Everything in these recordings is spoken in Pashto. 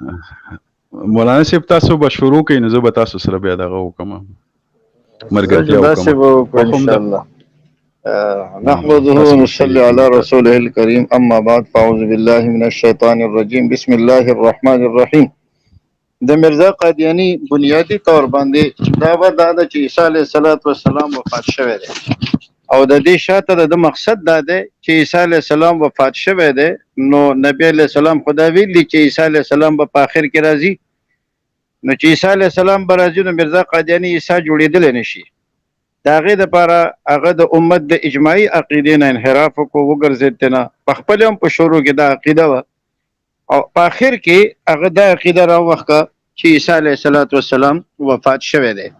مولانا صاحب تاسو به شروع کوئ نو زه به تاسو سره بیا دغه وکړم ملګرتیا وکړم ان شاء الله. نحمده ونصلي على رسوله الكريم اما بعد فاعوذ بالله من الشیطان الرجیم بسم الله الرحمن الرحیم. د مرزا قادیانی بنیادی طور باندې دعوه دا ده چې عیسی علیه السلام وفات شوی دی او د دې شاته د مقصد دا دی چې عیسی علیه السلام وفات شوی دی نو نبی علیه السلام خدا ویلي چې عیسی علیه السلام به په آخر کې راځي نو چې عیسی علیه السلام به راځي نو مرزا قادیانی عیسی جوړېدلی نشي. د هغې دپاره هغه د امت د اجماعي عقیدې نه انحراف وکړو وګرځېد نه په خپل هم په شروع کې دا عقیده وه او په آخر کې هغه دا عقیده راوښکه چې عیسی علیه السلام وفات شوی دی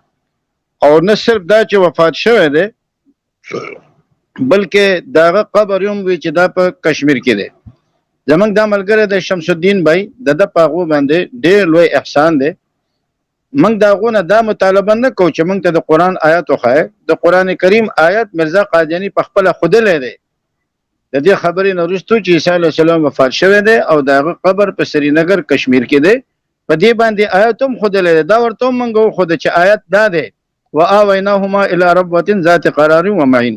او نه صرف دا چې وفات شوی دی بلکې د هغه قبر هم وي چې دا په کشمیر کې دی. زمونږ دا ملګری د شمس الدین بھائی د ده په هغو باندې ډېر لوی احسان دی. موږ د هغو نه دا مطالبه نه کوو چې موږ ته د قرآن آیات وښایه. د قرآن کریم آیات مرزا قادیاني په خپله ښودلی دی د دې خبرې نه وروستو چې عیسی علیه السلام وفات شوی دی او د هغه قبر په سرینګر کشمیر کې دی په دې باندې آیات هم ښودلی دی. دا ورته هم موږ وښوده چې آیات دا دی وآویناهما الی ربوة ذات قرار ومعین.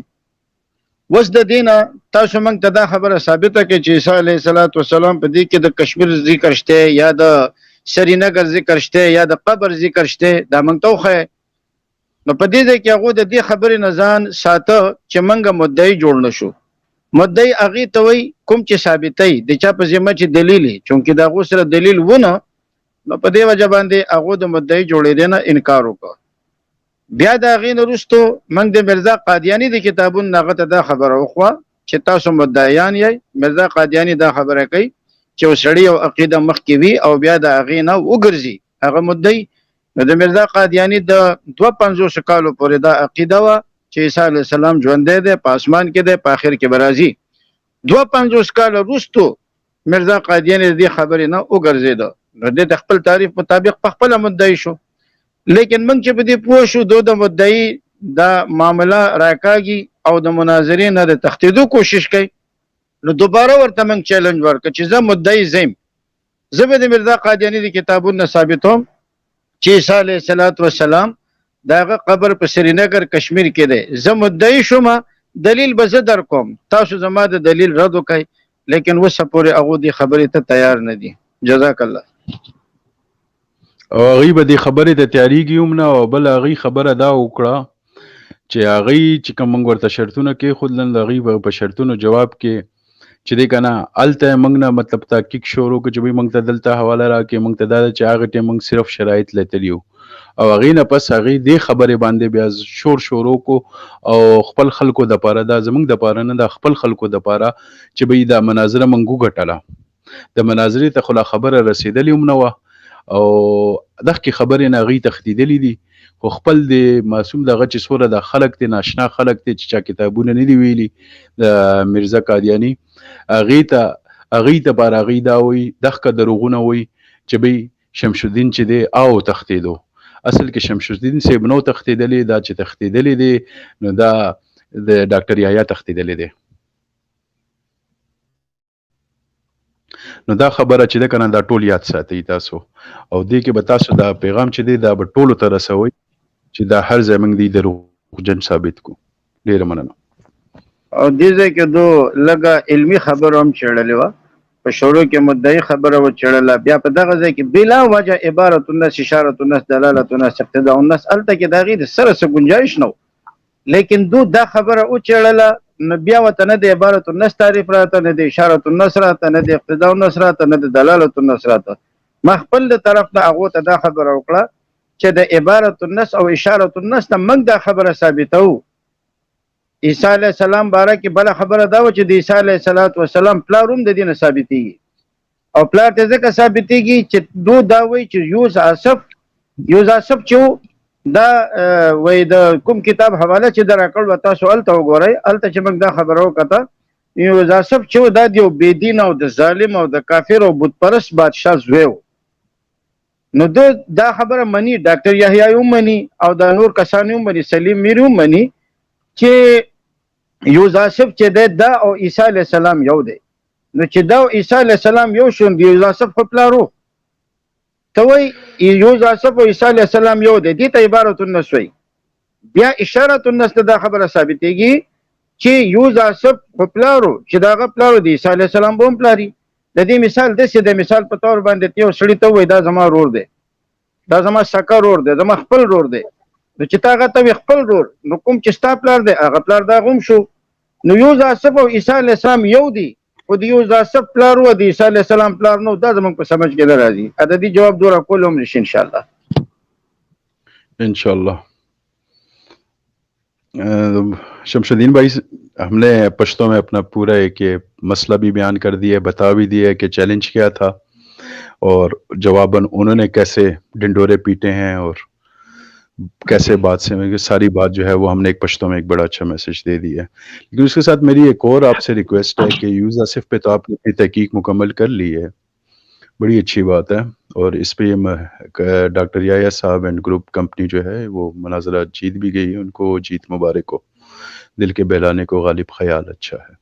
اوس د دې نه تاسو موږ ته دا خبره ثابته کړئ چې عیسی علیه السلام په دې کې د کشمیر ذکر شته یا د سرینګر ذکر شته یا د قبر ذکر شته دا موږ ته وښایه. نو په دې ځای کې هغو د دې خبرې نه ځان ساته چې موږ مدعي جوړ نه شو. مدعي هغې ته وایي کوم چې ثابتوي د چا په ذمه چې دلیل وي چونکې د هغو سره دلیل ونه نو په دې وجه باندې هغو د مدعي جوړېدو نه انکار وکړه. بیا د هغې نه وروستو موږ د مرزا قادیاني د کتابونو نه هغه ته دا خبره وښوه چې تاسو مدعیان یئ. مرزا قادیاني دا خبره کوي چې یو سړي یو عقیده مخکې وي او بیا د هغې نه وګرځي هغه مدعي. نو د مرزا قادیاني د 250 کالو پورې دا عقیده وه چې عیسی علیه السلام ژوندی دی په اسمان کې دی په آخر کې به راځي. 250 کاله وروستو مرزا قادیاني د دې خبرې نه وګرځېده نو دی د خپل تعریف مطابق په خپله مدعي شو. لیکن موږ چې په دې پوه شو د مدعي دا معامله راکاږي او د مناظرې نه د تښتېدو کوشش کوي نو دوباره ورته موږ چیلنج ورکړه چې زه مدعي زیم زه به د مرزا قادیاني د کتابونو نه ثابتوم چې عیسی علیه السلام د هغه قبر په سرینګر کشمیر کې دی. زه مدعي شوم دلیل به زه در کوم تاسو زما د دلیل رد وکئ لیکن اوسه پورې هغو دې خبرې ته تیار نه دي. جزاک الله. او هغې به دې خبرې ته تیارېږي هم نه او بل هغې خبره دا وکړه چې هغې چې کوم موږ ورته شرطونه کېښودل د هغې به په شرطونو جواب کې چې دی که نه هلته یې موږ نه مطلب تحقیق شروع کړو چې بھئی موږ ته دلته حواله راکړې موږ ته دا ده چې هغه ټیم موږ صرف شرایط لیدلي وو او هغې نه پس هغې دې خبرې باندې بیا شور شروع کړو او خپل خلکو دپاره دا زموږ دپاره نه دا خپل خلکو دپاره چې بھئی دا مناظره موږ وګټله د مناظرې ته خو لا خبره رسېدلې هم نه وه او دغه خبرې نه هغې تښتېدلي دي خو خپل د معصوم دغه چې څومره د خلک دی ناشنا خلک دی چې چا کتابونه نه دي ویلي د مرزا قادیاني هغې ته بار هغې دا وایي دغه دروغونه وایي چې بھئی شمس الدین چې دی او تښتېدو. اصل کې شمس الدین صاحب نو تښتېدلی دا چې تښتېدلی دی نو دا د ډاکټر یحیی تښتېدلی دی. نو دا خبره چې ده که نه دا ټول یاد ساتئ تاسو او دې کې به تاسو دا پیغام چې دی دا به ټولو ته رسوئ چې دا هر ځای موږ دی دروغجن ثابت کړو. ډېره مننه. او دې ځای کې دو لږه علمي خبره هم چېړلې وه په شروع کې مدعي خبره وچېړله بیا په دغه ځای کې بلا وجه عبارت النس اشارت النس دلالت النس اقتداء النس هلته کې د هغې د سره څه ګنجایش نه و لیکن دو دا خبره وچېړله نو بیا ورته نه د عبارت النس تعریف راته نه د اشارت النس راته نه د اقتداء النس راته نه د دلالت النس راته. ما خپل د طرف نه هغو ته دا خبره وکړه چې د عبارت النس او اشارت النس نه موږ دا خبره ثابتوو. عیسی علیه السلام باره کې بله خبره دا وه چې د عیسی علیه السلام پلار هم د دې نه ثابتېږي او پلار ته ځکه ثابتېږي چې دو دا وایي چې یوزآسف چې و دا وایي د کوم کتاب حواله چې د راکړ به تاسو هلته وګورئ هلته چې موږ دا خبره وکړه یوزآسف چې و دا د یو بېدین او د ظالم او د کافر او بتپرست بادشاه زوی و. نو دا خبره مني ډاکټر یحیی هم مني او دا نور کسان هم مني سلیم میر هم مني چې یوزآسف چې دی دا او عیسی علیه السلام یو دی. نو چې دا او عیسی علیه السلام یو شو د یوزآسف خو پلار و ته وای یوزآسف او عیسی علیه السلام یو دی، دې ته عبارت النص وای. بیا اشاره النص ته دا خبره ثابتېږي چې یوزآسف په پلارو چې د هغه پلارو د عیسی علیه السلام به هم پلاري. د دې مثال داسې د مثال په طور باندې یو سړي ته وایي دا زما رور دی، دا زما سکه رور دی، زما خپل رور دی. نو چې تا هغه ته وایي خپل رور، نو کوم چې ستا پلار دی هغه پلار د هغه هم شو. نو یوزآسف او عیسی علیه السلام یو دي، خو د یوزآسف پلار و د عیسی علیه السلام پلار نو. دا زموږ په سمجھ کې نه راځي. د دې جواب دوره کول هم نشي انشاءالله. انشاءاللہ. شمس الدین بھائی، ہم نے پشتوں میں اپنا پورا ایک یہ مسئلہ بھی بیان کر دیا ہے، بتا بھی دیا ہے کہ چیلنج کیا تھا اور جواباً انہوں نے کیسے ڈنڈورے پیٹے ہیں اور کیسے بات سے ساری بات جو ہے وہ ہم نے ایک پشتوں میں ایک بڑا اچھا میسج دے دیا ہے. لیکن اس کے ساتھ میری ایک اور آپ سے ریکویسٹ ہے کہ یوزآسف پہ تو آپ نے اپنی تحقیق مکمل کر لی ہے، بڑی اچھی بات ہے، اور اس پہ ڈاکٹر یحییٰ صاحب اینڈ گروپ کمپنی جو ہے وہ مناظرہ جیت بھی گئی ہے، ان کو جیت مبارک ہو، دل کے بہلانے کو غالب خیال اچھا ہے.